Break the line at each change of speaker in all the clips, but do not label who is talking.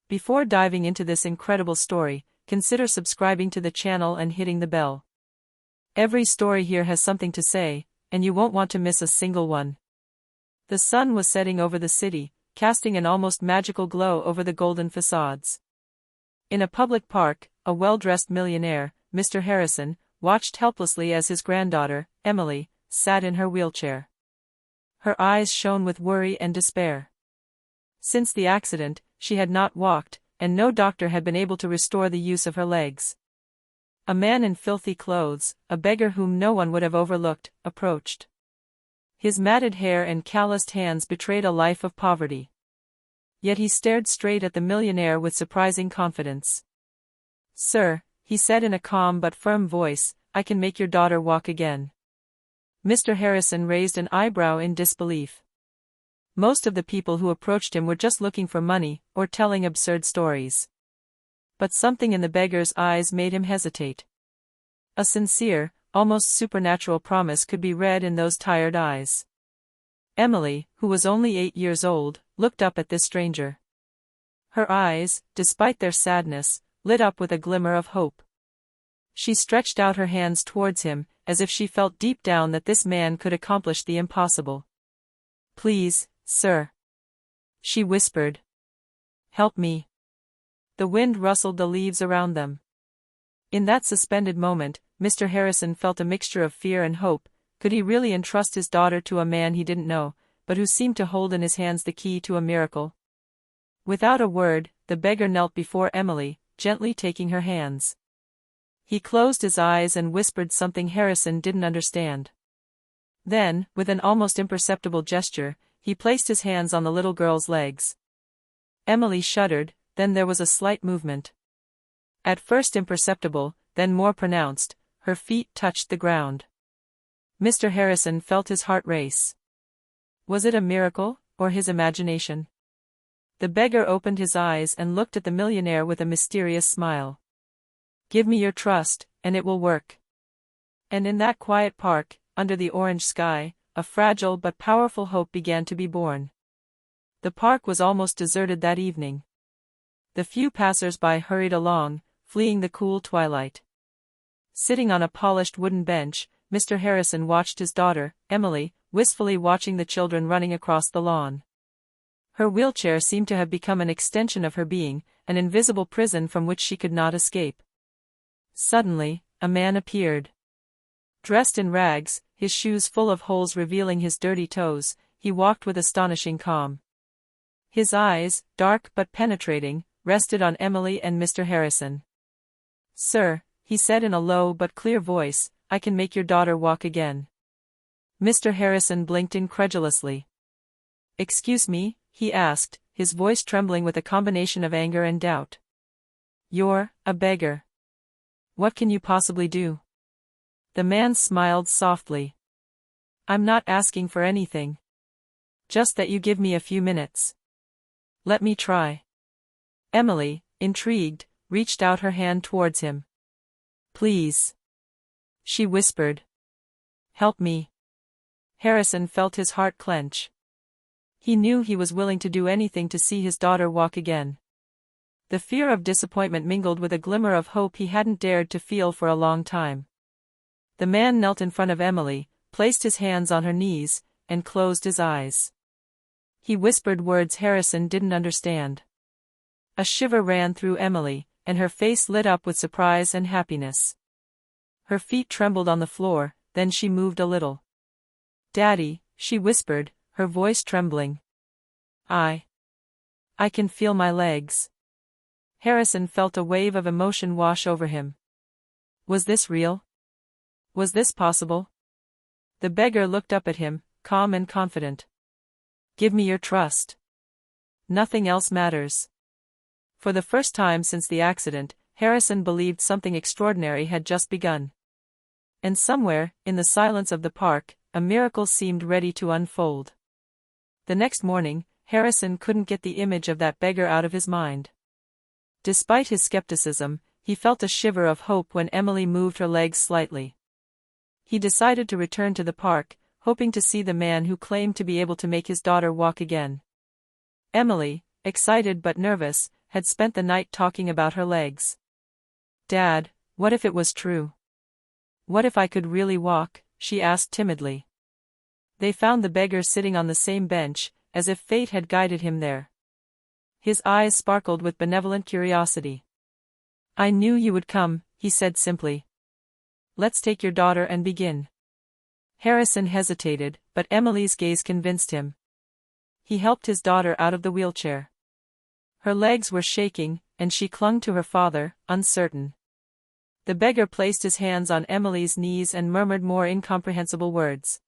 Before diving into this incredible story, consider subscribing to the channel and hitting the bell. Every story here has something to say, and you won't want to miss a single one. The sun was setting over the city, casting an almost magical glow over the golden facades. In a public park, a well-dressed millionaire, Mr. Harrison, watched helplessly as his granddaughter, Emily, sat in her wheelchair. Her eyes shone with worry and despair. Since the accident, she had not walked, and no doctor had been able to restore the use of her legs. A man in filthy clothes, a beggar whom no one would have overlooked, approached. His matted hair and calloused hands betrayed a life of poverty. Yet he stared straight at the millionaire with surprising confidence. "Sir," he said in a calm but firm voice, "I can make your daughter walk again." Mr. Harrison raised an eyebrow in disbelief. Most of the people who approached him were just looking for money, or telling absurd stories. But something in the beggar's eyes made him hesitate. A sincere, almost supernatural promise could be read in those tired eyes. Emily, who was only 8 years old, looked up at this stranger. Her eyes, despite their sadness, lit up with a glimmer of hope. She stretched out her hands towards him, as if she felt deep down that this man could accomplish the impossible. "Please, sir," she whispered. "Help me." The wind rustled the leaves around them. In that suspended moment, Mr. Harrison felt a mixture of fear and hope. Could he really entrust his daughter to a man he didn't know, but who seemed to hold in his hands the key to a miracle? Without a word, the beggar knelt before Emily, gently taking her hands. He closed his eyes and whispered something Harrison didn't understand. Then, with an almost imperceptible gesture, he placed his hands on the little girl's legs. Emily shuddered, then there was a slight movement. At first imperceptible, then more pronounced, her feet touched the ground. Mr. Harrison felt his heart race. Was it a miracle, or his imagination? The beggar opened his eyes and looked at the millionaire with a mysterious smile. "Give me your trust, and it will work." And in that quiet park, under the orange sky, a fragile but powerful hope began to be born. The park was almost deserted that evening. The few passers-by hurried along, fleeing the cool twilight. Sitting on a polished wooden bench, Mr. Harrison watched his daughter, Emily, wistfully watching the children running across the lawn. Her wheelchair seemed to have become an extension of her being, an invisible prison from which she could not escape. Suddenly, a man appeared. Dressed in rags, his shoes full of holes revealing his dirty toes, he walked with astonishing calm. His eyes, dark but penetrating, rested on Emily and Mr. Harrison. "Sir," he said in a low but clear voice, "I can make your daughter walk again." Mr. Harrison blinked incredulously. "Excuse me?" he asked, his voice trembling with a combination of anger and doubt. "You're a beggar. What can you possibly do?" The man smiled softly. "I'm not asking for anything. Just that you give me a few minutes. Let me try." Emily, intrigued, reached out her hand towards him. "Please," she whispered. "Help me." Harrison felt his heart clench. He knew he was willing to do anything to see his daughter walk again. The fear of disappointment mingled with a glimmer of hope he hadn't dared to feel for a long time. The man knelt in front of Emily, placed his hands on her knees, and closed his eyes. He whispered words Harrison didn't understand. A shiver ran through Emily, and her face lit up with surprise and happiness. Her feet trembled on the floor, then she moved a little. "Daddy," she whispered, her voice trembling. I can feel my legs." Harrison felt a wave of emotion wash over him. Was this real? Was this possible? The beggar looked up at him, calm and confident. "Give me your trust. Nothing else matters." For the first time since the accident, Harrison believed something extraordinary had just begun. And somewhere, in the silence of the park, a miracle seemed ready to unfold. The next morning, Harrison couldn't get the image of that beggar out of his mind. Despite his skepticism, he felt a shiver of hope when Emily moved her legs slightly. He decided to return to the park, hoping to see the man who claimed to be able to make his daughter walk again. Emily, excited but nervous, had spent the night talking about her legs. "Dad, what if it was true? What if I could really walk?" she asked timidly. They found the beggar sitting on the same bench, as if fate had guided him there. His eyes sparkled with benevolent curiosity. "I knew you would come," he said simply. "Let's take your daughter and begin." Harrison hesitated, but Emily's gaze convinced him. He helped his daughter out of the wheelchair. Her legs were shaking, and she clung to her father, uncertain. The beggar placed his hands on Emily's knees and murmured more incomprehensible words.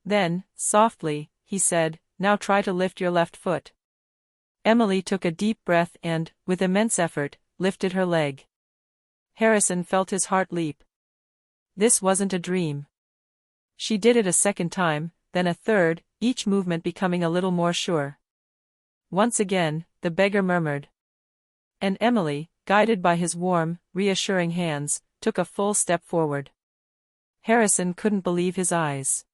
Then, softly, he said, "Now try to lift your left foot." Emily took a deep breath and, with immense effort, lifted her leg. Harrison felt his heart leap. This wasn't a dream. She did it a second time, then a third, each movement becoming a little more sure. Once again, the beggar murmured. And Emily, guided by his warm, reassuring hands, took a full step forward. Harrison couldn't believe his eyes.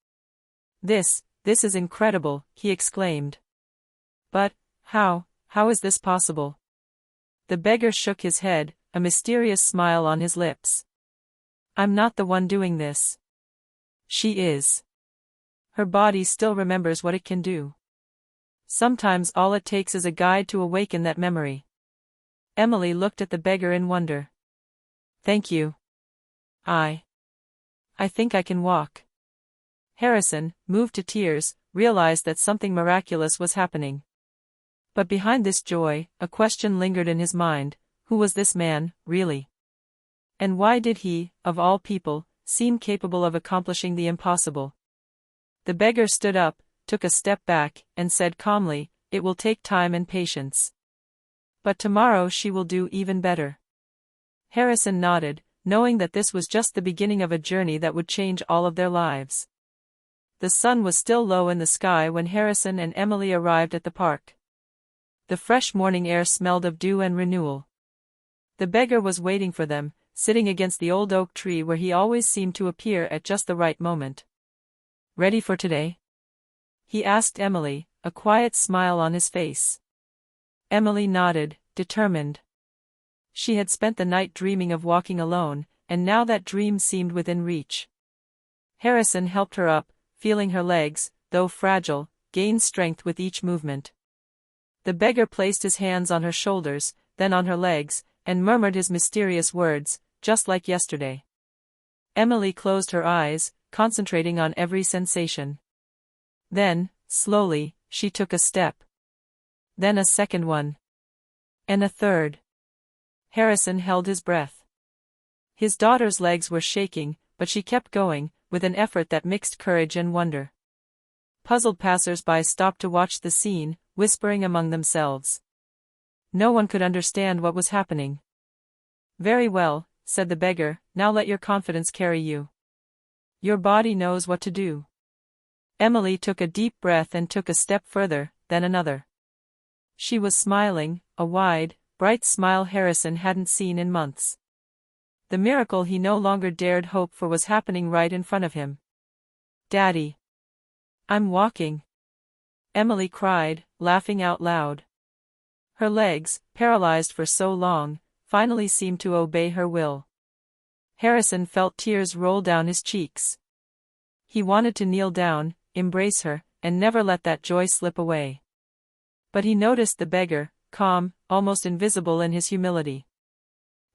This is incredible," he exclaimed. "But, how is this possible?" The beggar shook his head, a mysterious smile on his lips. "I'm not the one doing this. She is. Her body still remembers what it can do. Sometimes all it takes is a guide to awaken that memory." Emily looked at the beggar in wonder. "Thank you. I think I can walk." Harrison, moved to tears, realized that something miraculous was happening. But behind this joy, a question lingered in his mind: who was this man, really? And why did he, of all people, seem capable of accomplishing the impossible? The beggar stood up, took a step back, and said calmly, "It will take time and patience. But tomorrow she will do even better." Harrison nodded, knowing that this was just the beginning of a journey that would change all of their lives. The sun was still low in the sky when Harrison and Emily arrived at the park. The fresh morning air smelled of dew and renewal. The beggar was waiting for them, sitting against the old oak tree where he always seemed to appear at just the right moment. "Ready for today?" he asked Emily, a quiet smile on his face. Emily nodded, determined. She had spent the night dreaming of walking alone, and now that dream seemed within reach. Harrison helped her up, feeling her legs, though fragile, gain strength with each movement. The beggar placed his hands on her shoulders, then on her legs, and murmured his mysterious words, just like yesterday. Emily closed her eyes, concentrating on every sensation. Then, slowly, she took a step. Then a second one. And a third. Harrison held his breath. His daughter's legs were shaking, but she kept going, with an effort that mixed courage and wonder. Puzzled passers-by stopped to watch the scene, whispering among themselves. No one could understand what was happening. "Very well," said the beggar, "now let your confidence carry you. Your body knows what to do." Emily took a deep breath and took a step further, then another. She was smiling, a wide, bright smile Harrison hadn't seen in months. The miracle he no longer dared hope for was happening right in front of him. "Daddy! I'm walking!" Emily cried, laughing out loud. Her legs, paralyzed for so long, finally seemed to obey her will. Harrison felt tears roll down his cheeks. He wanted to kneel down, embrace her, and never let that joy slip away. But he noticed the beggar, calm, almost invisible in his humility.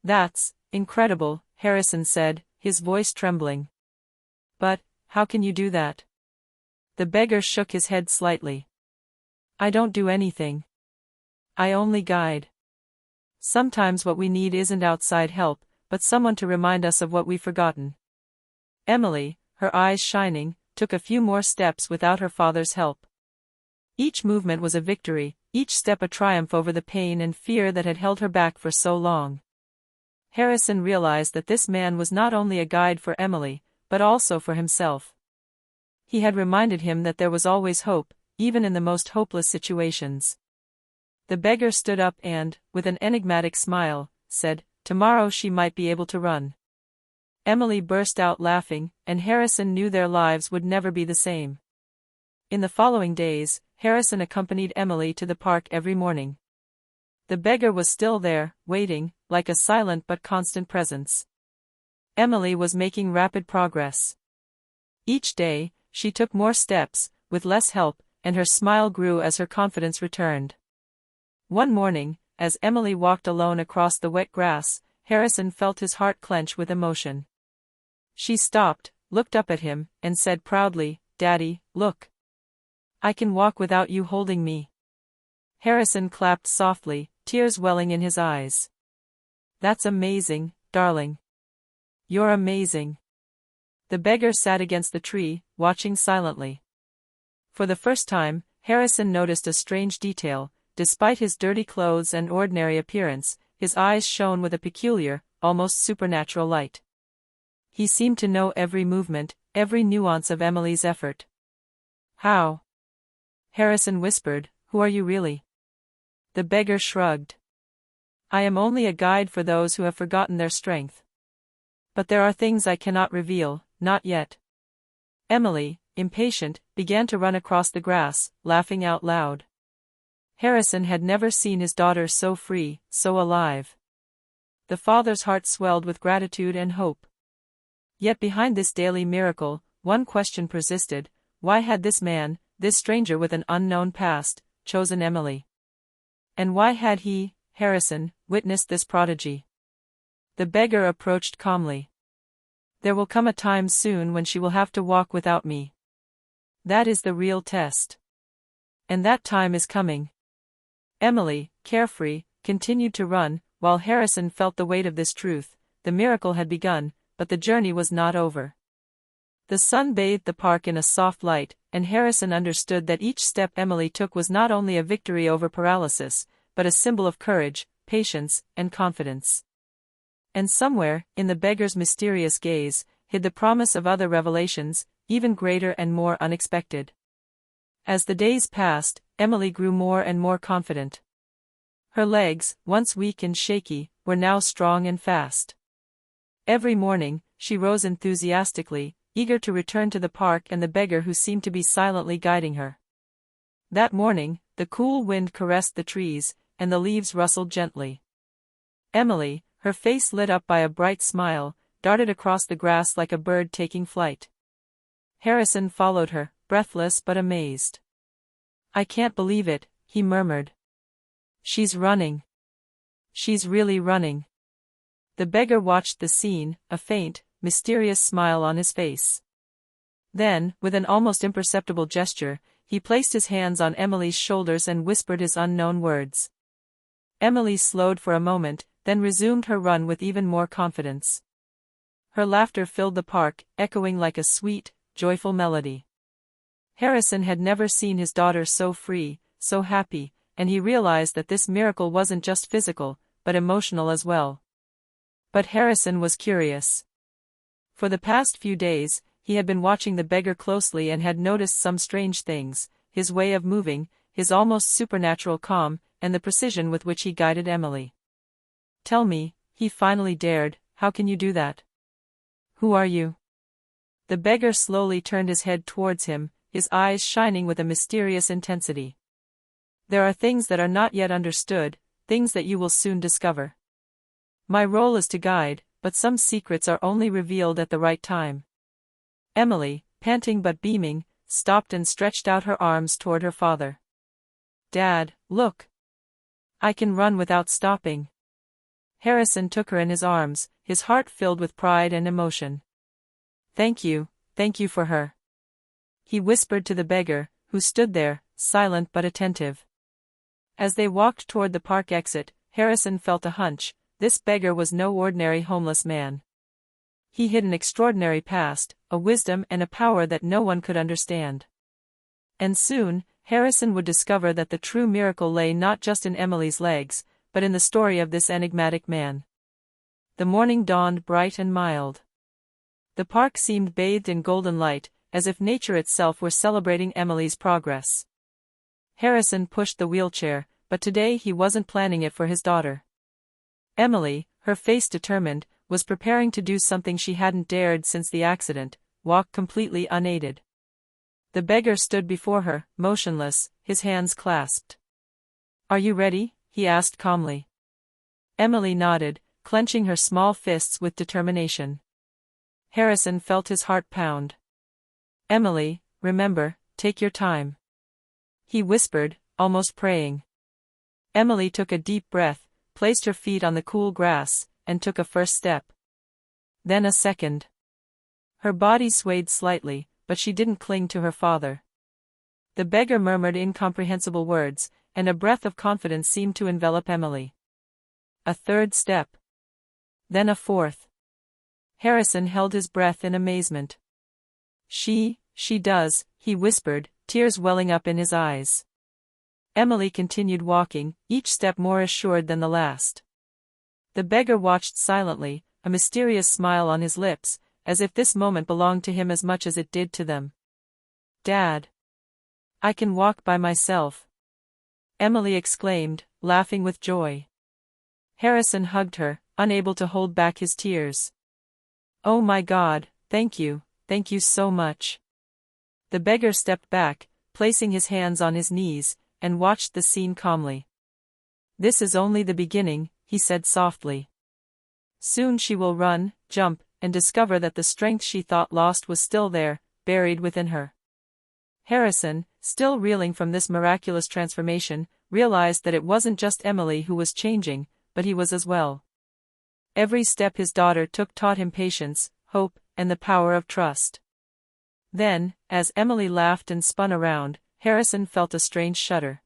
"That's incredible," Harrison said, his voice trembling. "But, how can you do that?" The beggar shook his head slightly. "I don't do anything. I only guide. Sometimes what we need isn't outside help, but someone to remind us of what we've forgotten." Emily, her eyes shining, took a few more steps without her father's help. Each movement was a victory, each step a triumph over the pain and fear that had held her back for so long. Harrison realized that this man was not only a guide for Emily, but also for himself. He had reminded him that there was always hope, even in the most hopeless situations. The beggar stood up and, with an enigmatic smile, said, "Tomorrow she might be able to run." Emily burst out laughing, and Harrison knew their lives would never be the same. In the following days, Harrison accompanied Emily to the park every morning. The beggar was still there, waiting, like a silent but constant presence. Emily was making rapid progress. Each day, she took more steps, with less help, and her smile grew as her confidence returned. One morning, as Emily walked alone across the wet grass, Harrison felt his heart clench with emotion. She stopped, looked up at him, and said proudly, "Daddy, look. I can walk without you holding me." Harrison clapped softly, tears welling in his eyes. "That's amazing, darling. You're amazing." The beggar sat against the tree, watching silently. For the first time, Harrison noticed a strange detail. Despite his dirty clothes and ordinary appearance, his eyes shone with a peculiar, almost supernatural light. He seemed to know every movement, every nuance of Emily's effort. "How?" Harrison whispered, "Who are you really?" The beggar shrugged. "I am only a guide for those who have forgotten their strength. But there are things I cannot reveal, not yet." Emily, impatient, began to run across the grass, laughing out loud. Harrison had never seen his daughter so free, so alive. The father's heart swelled with gratitude and hope. Yet behind this daily miracle, one question persisted: why had this man, this stranger with an unknown past, chosen Emily? And why had he, Harrison, witnessed this prodigy? The beggar approached calmly. "There will come a time soon when she will have to walk without me. That is the real test. And that time is coming." Emily, carefree, continued to run, while Harrison felt the weight of this truth. The miracle had begun, but the journey was not over. The sun bathed the park in a soft light, and Harrison understood that each step Emily took was not only a victory over paralysis, but a symbol of courage, patience, and confidence. And somewhere, in the beggar's mysterious gaze, hid the promise of other revelations, even greater and more unexpected. As the days passed, Emily grew more and more confident. Her legs, once weak and shaky, were now strong and fast. Every morning, she rose enthusiastically, eager to return to the park and the beggar who seemed to be silently guiding her. That morning, the cool wind caressed the trees, and the leaves rustled gently. Emily, her face lit up by a bright smile, darted across the grass like a bird taking flight. Harrison followed her, breathless but amazed. "I can't believe it," he murmured. "She's running. She's really running." The beggar watched the scene, a faint, mysterious smile on his face. Then, with an almost imperceptible gesture, he placed his hands on Emily's shoulders and whispered his unknown words. Emily slowed for a moment, then resumed her run with even more confidence. Her laughter filled the park, echoing like a sweet, joyful melody. Harrison had never seen his daughter so free, so happy, and he realized that this miracle wasn't just physical, but emotional as well. But Harrison was curious. For the past few days, he had been watching the beggar closely and had noticed some strange things: his way of moving, his almost supernatural calm, and the precision with which he guided Emily. "Tell me," he finally dared, "how can you do that? Who are you?" The beggar slowly turned his head towards him, his eyes shining with a mysterious intensity. "There are things that are not yet understood, things that you will soon discover. My role is to guide, but some secrets are only revealed at the right time." Emily, panting but beaming, stopped and stretched out her arms toward her father. "Dad, look. I can run without stopping." Harrison took her in his arms, his heart filled with pride and emotion. Thank you for her," he whispered to the beggar, who stood there, silent but attentive. As they walked toward the park exit, Harrison felt a hunch: this beggar was no ordinary homeless man. He hid an extraordinary past, a wisdom and a power that no one could understand. And soon, Harrison would discover that the true miracle lay not just in Emily's legs, but in the story of this enigmatic man. The morning dawned bright and mild. The park seemed bathed in golden light, as if nature itself were celebrating Emily's progress. Harrison pushed the wheelchair, but today he wasn't planning it for his daughter. Emily, her face determined, was preparing to do something she hadn't dared since the accident: walk completely unaided. The beggar stood before her, motionless, his hands clasped. "Are you ready?" he asked calmly. Emily nodded, clenching her small fists with determination. Harrison felt his heart pound. Emily, remember, take your time, he whispered, almost praying. Emily took a deep breath, placed her feet on the cool grass, and took a first step. Then a second. Her body swayed slightly, but she didn't cling to her father. The beggar murmured incomprehensible words, and a breath of confidence seemed to envelop Emily. A third step. Then a fourth. Harrison held his breath in amazement. She does, he whispered, tears welling up in his eyes. Emily continued walking, each step more assured than the last. The beggar watched silently, a mysterious smile on his lips, as if this moment belonged to him as much as it did to them. Dad! I can walk by myself, Emily exclaimed, laughing with joy. Harrison hugged her, unable to hold back his tears. Oh my God, thank you so much. The beggar stepped back, placing his hands on his knees, and watched the scene calmly. This is only the beginning, he said softly. Soon she will run, jump, and discover that the strength she thought lost was still there, buried within her. Harrison, still reeling from this miraculous transformation, realized that it wasn't just Emily who was changing, but he was as well. Every step his daughter took taught him patience, hope, and the power of trust. Then, as Emily laughed and spun around, Harrison felt a strange shudder.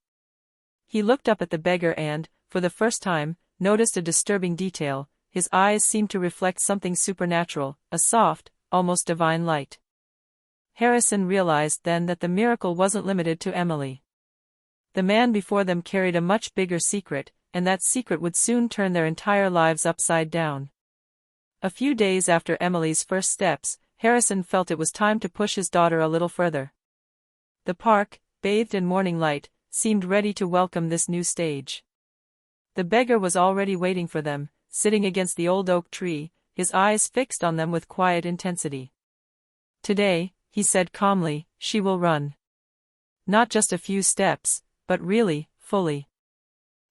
He looked up at the beggar and, for the first time, noticed a disturbing detail. His eyes seemed to reflect something supernatural, a soft, almost divine light. Harrison realized then that the miracle wasn't limited to Emily. The man before them carried a much bigger secret, and that secret would soon turn their entire lives upside down. A few days after Emily's first steps, Harrison felt it was time to push his daughter a little further. The park, bathed in morning light, seemed ready to welcome this new stage. The beggar was already waiting for them, sitting against the old oak tree, his eyes fixed on them with quiet intensity. Today, he said calmly, she will run. Not just a few steps, but really, fully.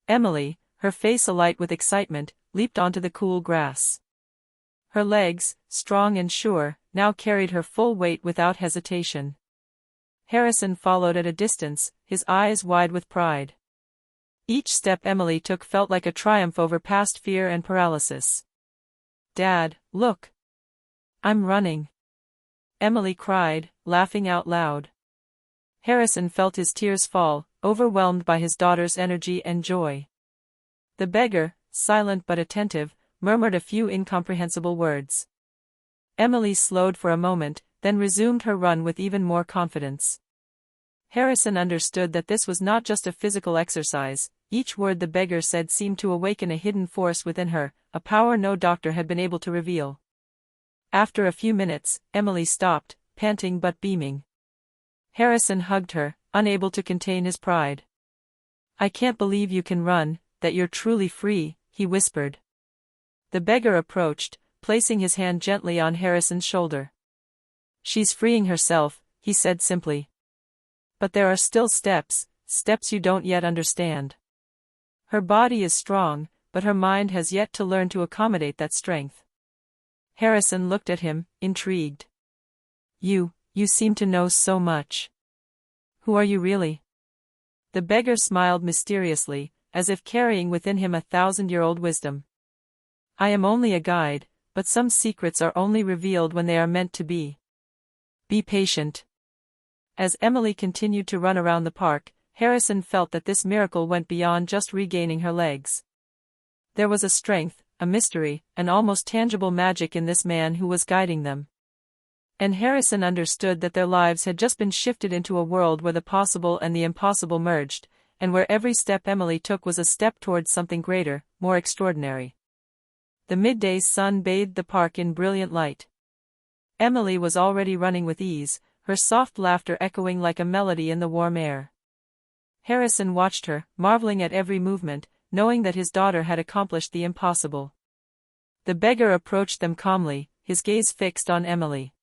Emily, her face alight with excitement, leaped onto the cool grass. Her legs, strong and sure, now carried her full weight without hesitation. Harrison followed at a distance, his eyes wide with pride. Each step Emily took felt like a triumph over past fear and paralysis. Dad, look! I'm running! Emily cried, laughing out loud. Harrison felt his tears fall, overwhelmed by his daughter's energy and joy. The beggar, silent but attentive, murmured a few incomprehensible words. Emily slowed for a moment, then resumed her run with even more confidence. Harrison understood that this was not just a physical exercise. Each word the beggar said seemed to awaken a hidden force within her, a power no doctor had been able to reveal. After a few minutes, Emily stopped, panting but beaming. Harrison hugged her, unable to contain his pride. I can't believe you can run, that you're truly free, he whispered. The beggar approached, placing his hand gently on Harrison's shoulder. She's freeing herself, he said simply. But there are still steps you don't yet understand. Her body is strong, but her mind has yet to learn to accommodate that strength. Harrison looked at him, intrigued. You seem to know so much. Who are you really? The beggar smiled mysteriously, as if carrying within him 1,000-year-old wisdom. I am only a guide, but some secrets are only revealed when they are meant to be. Be patient. As Emily continued to run around the park, Harrison felt that this miracle went beyond just regaining her legs. There was a strength, a mystery, an almost tangible magic in this man who was guiding them. And Harrison understood that their lives had just been shifted into a world where the possible and the impossible merged, and where every step Emily took was a step towards something greater, more extraordinary. The midday sun bathed the park in brilliant light. Emily was already running with ease, her soft laughter echoing like a melody in the warm air. Harrison watched her, marveling at every movement, knowing that his daughter had accomplished the impossible. The beggar approached them calmly, his gaze fixed on Emily.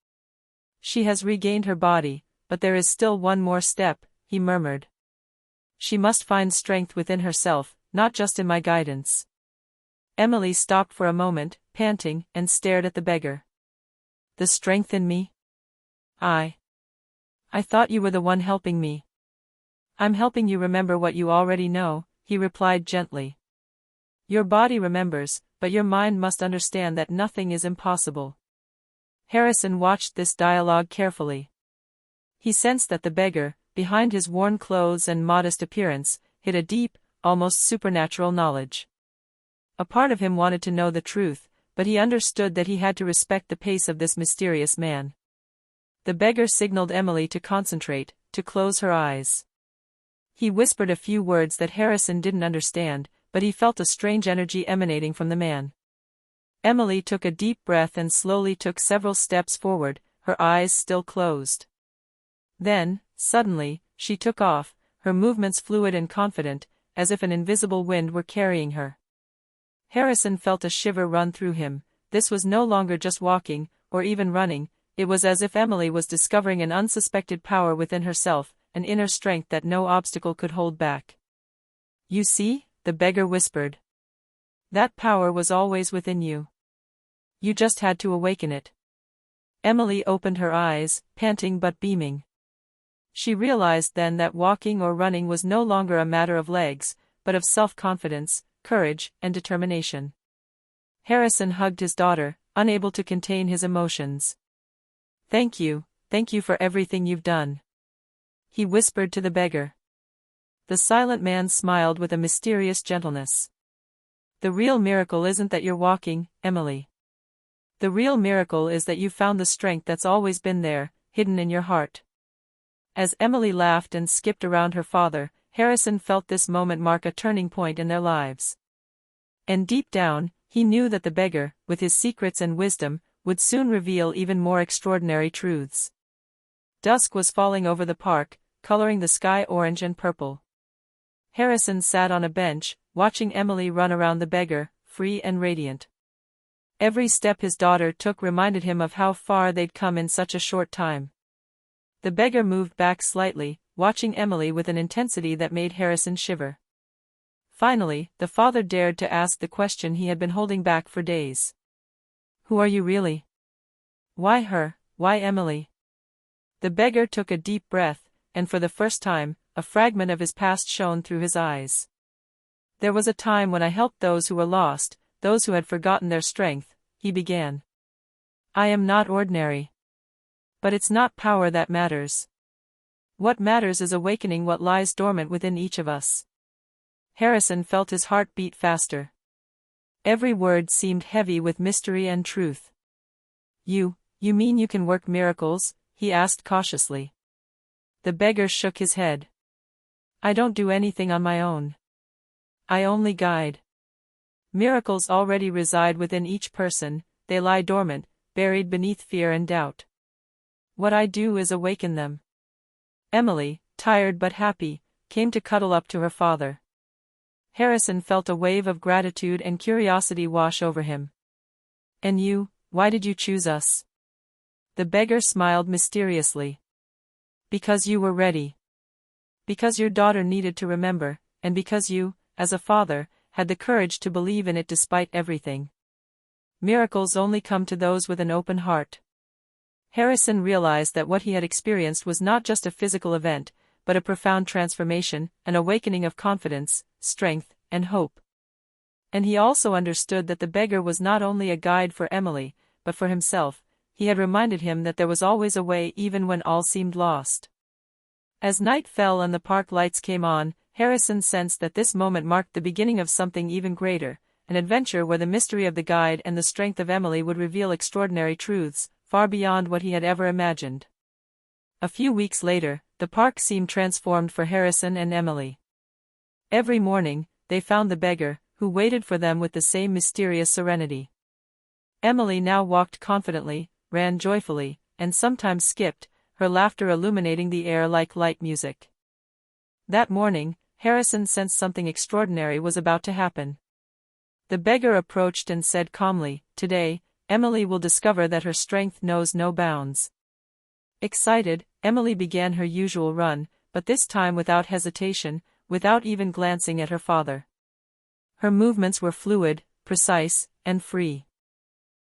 She has regained her body, but there is still one more step, he murmured. She must find strength within herself, not just in my guidance. Emily stopped for a moment, panting, and stared at the beggar. The strength in me? I thought you were the one helping me. I'm helping you remember what you already know, he replied gently. Your body remembers, but your mind must understand that nothing is impossible. Harrison watched this dialogue carefully. He sensed that the beggar, behind his worn clothes and modest appearance, hid a deep, almost supernatural knowledge. A part of him wanted to know the truth, but he understood that he had to respect the pace of this mysterious man. The beggar signaled Emily to concentrate, to close her eyes. He whispered a few words that Harrison didn't understand, but he felt a strange energy emanating from the man. Emily took a deep breath and slowly took several steps forward, her eyes still closed. Then, suddenly, she took off, her movements fluid and confident, as if an invisible wind were carrying her. Harrison felt a shiver run through him. This was no longer just walking, or even running, it was as if Emily was discovering an unsuspected power within herself, an inner strength that no obstacle could hold back. You see, the beggar whispered. That power was always within you. You just had to awaken it. Emily opened her eyes, panting but beaming. She realized then that walking or running was no longer a matter of legs, but of self-confidence, courage, and determination. Harrison hugged his daughter, unable to contain his emotions. Thank you for everything you've done. He whispered to the beggar. The silent man smiled with a mysterious gentleness. The real miracle isn't that you're walking, Emily. The real miracle is that you found the strength that's always been there, hidden in your heart. As Emily laughed and skipped around her father, Harrison felt this moment mark a turning point in their lives. And deep down, he knew that the beggar, with his secrets and wisdom, would soon reveal even more extraordinary truths. Dusk was falling over the park, coloring the sky orange and purple. Harrison sat on a bench, watching Emily run around the beggar, free and radiant. Every step his daughter took reminded him of how far they'd come in such a short time. The beggar moved back slightly, watching Emily with an intensity that made Harrison shiver. Finally, the father dared to ask the question he had been holding back for days. Who are you really? Why her, why Emily? The beggar took a deep breath, and for the first time, a fragment of his past shone through his eyes. There was a time when I helped those who were lost, those who had forgotten their strength, he began. I am not ordinary. But it's not power that matters. What matters is awakening what lies dormant within each of us. Harrison felt his heart beat faster. Every word seemed heavy with mystery and truth. You mean you can work miracles? He asked cautiously. The beggar shook his head. I don't do anything on my own. I only guide. Miracles already reside within each person, they lie dormant, buried beneath fear and doubt. What I do is awaken them. Emily, tired but happy, came to cuddle up to her father. Harrison felt a wave of gratitude and curiosity wash over him. And you, why did you choose us? The beggar smiled mysteriously. Because you were ready. Because your daughter needed to remember, and because you, as a father, had the courage to believe in it despite everything. Miracles only come to those with an open heart. Harrison realized that what he had experienced was not just a physical event, but a profound transformation, an awakening of confidence, strength, and hope. And he also understood that the beggar was not only a guide for Emily, but for himself. He had reminded him that there was always a way even when all seemed lost. As night fell and the park lights came on, Harrison sensed that this moment marked the beginning of something even greater, an adventure where the mystery of the guide and the strength of Emily would reveal extraordinary truths, far beyond what he had ever imagined. A few weeks later, the park seemed transformed for Harrison and Emily. Every morning, they found the beggar, who waited for them with the same mysterious serenity. Emily now walked confidently, ran joyfully, and sometimes skipped, her laughter illuminating the air like light music. That morning, Harrison sensed something extraordinary was about to happen. The beggar approached and said calmly, "Today, Emily will discover that her strength knows no bounds." Excited, Emily began her usual run, but this time without hesitation, without even glancing at her father. Her movements were fluid, precise, and free.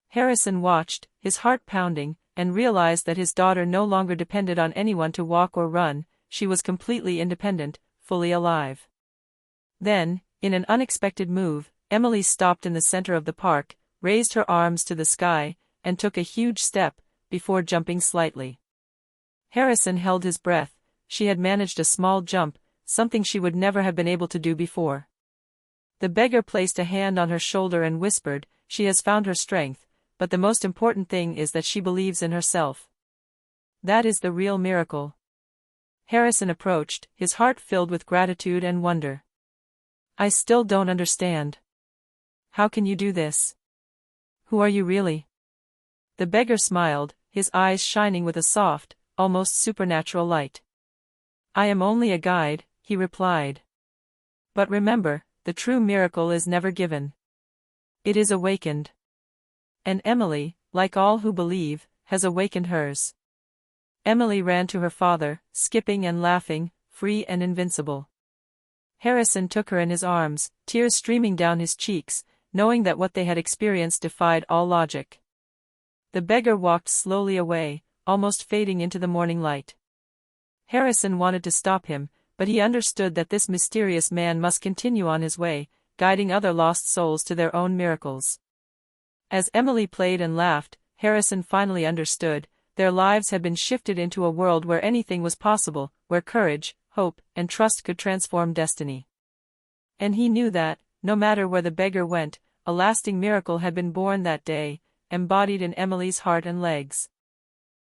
Harrison watched, his heart pounding, and realized that his daughter no longer depended on anyone to walk or run. She was completely independent, fully alive. Then, in an unexpected move, Emily stopped in the center of the park, raised her arms to the sky, and took a huge step, before jumping slightly. Harrison held his breath. She had managed a small jump, something she would never have been able to do before. The beggar placed a hand on her shoulder and whispered, "She has found her strength, but the most important thing is that she believes in herself. That is the real miracle." Harrison approached, his heart filled with gratitude and wonder. "I still don't understand. How can you do this? Who are you really?" The beggar smiled, his eyes shining with a soft, almost supernatural light. "I am only a guide," he replied. "But remember, the true miracle is never given. It is awakened. And Emily, like all who believe, has awakened hers." Emily ran to her father, skipping and laughing, free and invincible. Harrison took her in his arms, tears streaming down his cheeks, knowing that what they had experienced defied all logic. The beggar walked slowly away, almost fading into the morning light. Harrison wanted to stop him, but he understood that this mysterious man must continue on his way, guiding other lost souls to their own miracles. As Emily played and laughed, Harrison finally understood. Their lives had been shifted into a world where anything was possible, where courage, hope, and trust could transform destiny. And he knew that, no matter where the beggar went, a lasting miracle had been born that day, embodied in Emily's heart and legs.